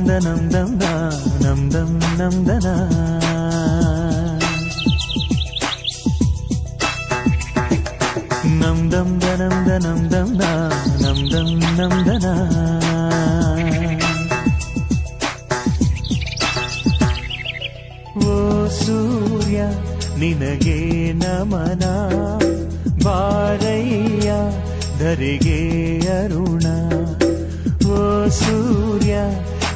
ದನಂ ದಂ ದಾ ನಂ ದಂ ನಂ ದನ ನಂ ದಂ ದನಂ ದನಂ ದಂ ದಾ ನಂ ದಂ ನಂ ದನ ಓ ಸೂರ್ಯ ನಿನಗೆ ನಮನ ಬಾರಯ್ಯ ಧರೆಗೆ ಅರುಣ ಓ ಸೂರ್ಯ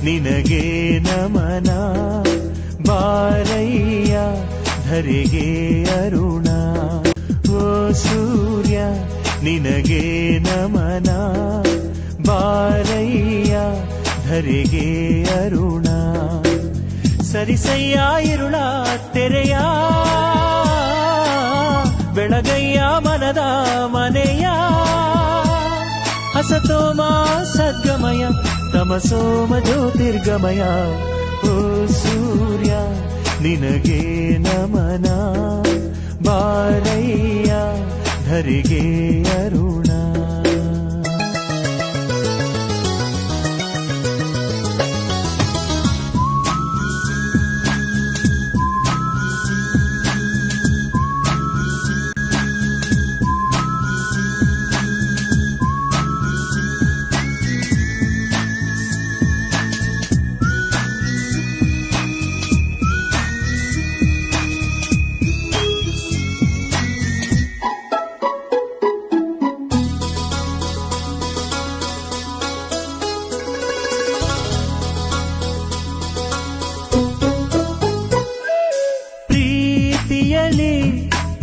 ನಿನಗೆ ನಮನ ಬಾರಯ್ಯ ಧರೆಗೆ ಅರುಣ ಓ ಸೂರ್ಯ ನಿನಗೆ ನಮನ ಬಾರಯ್ಯ ಧರೆಗೆ ಅರುಣ ಸರಿಸಯ್ಯ ಇರುಳ ತೆರೆಯ ಬೆಳಗಯ್ಯ ಮನದ ಮನೆಯ ಹಸತೋಮ ಸದ್ಗಮಯ ತಮಸೋಮ ಜ್ಯೋತಿರ್ಗಮಯ ಓ ಸೂರ್ಯ ನಿನಗೆ ನಮನ ಬಾರಯ್ಯ ಧರೆಗೆ ಅರುಣ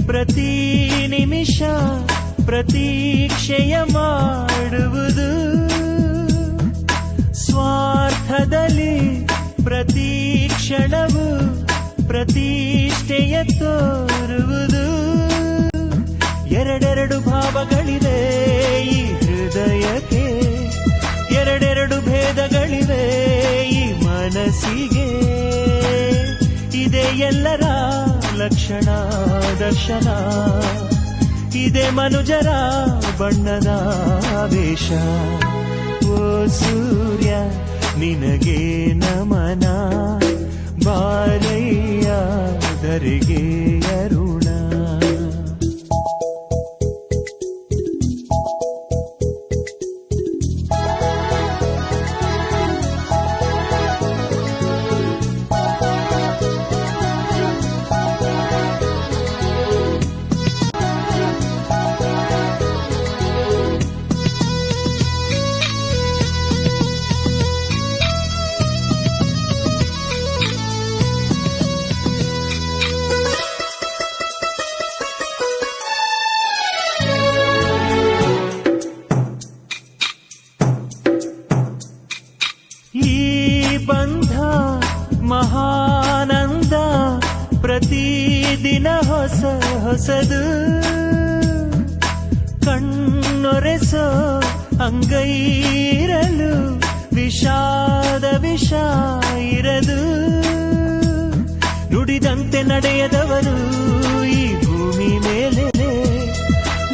ಪ್ರತಿ ನಿಮಿಷ ಪ್ರತೀಕ್ಷೆಯ ಮಾಡುವುದು ಸ್ವಾರ್ಥದಲ್ಲಿ ಪ್ರತಿ ಕ್ಷಣವು ಪ್ರತಿಷ್ಠೆಯ ತೋರುವುದು ಎರಡೆರಡು ಭಾವಗಳಿವೆ ಈ ಹೃದಯಕ್ಕೆ ಎರಡೆರಡು ಭೇದಗಳಿವೆ ಈ ಮನಸ್ಸಿಗೆ ಇದೆ ಎಲ್ಲರ ಲಕ್ಷಣ ದರ್ಶನ ಇದೆ ಮನುಜರ ಬಣ್ಣದ ವೇಷ ಓ ಸೂರ್ಯ ನಿನಗೆ ನಮನ ಬಾರಯ್ಯ ಧರೆಗೆ ಅರುಣ ಬಂಧ ಮಹಾನಂದ ಪ್ರತಿದಿನ ಹೊಸ ಹೊಸದು ಕಣ್ಣೊರೆಸೋ ಅಂಗೈರಲು ವಿಷಾದ ವಿಷ ಇರದು ನುಡಿದಂತೆ ನಡೆಯದವರು ಈ ಭೂಮಿ ಮೇಲೆ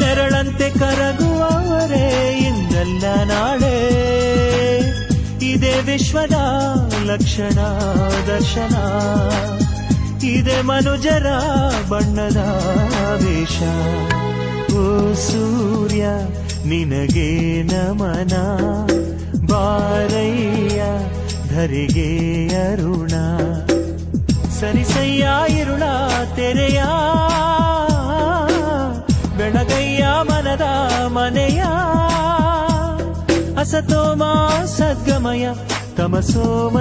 ನೆರಳಂತೆ ಕರಗುವವರೇ ಇಂದಲ್ಲ ನಾಳೆ ಇದೆ ವಿಶ್ವದ ಲಕ್ಷಣ ದರ್ಶನ ಇದೆ ಮನುಜರ ಬಣ್ಣದ ವೇಷ ಓ ಸೂರ್ಯ ನಿನಗೆ ನಮನ ಬಾರಯ್ಯ ಧರೆಗೆ ಅರುಣ ಸರಿಸಯ್ಯ ಇರುಳ ತೆರೆಯ ಬೆಳಗಯ್ಯ ಮನದ ಮನೆಯ ಹಸತೋಮ ಸದ್ಗಮಯ ತಮಸೋಮ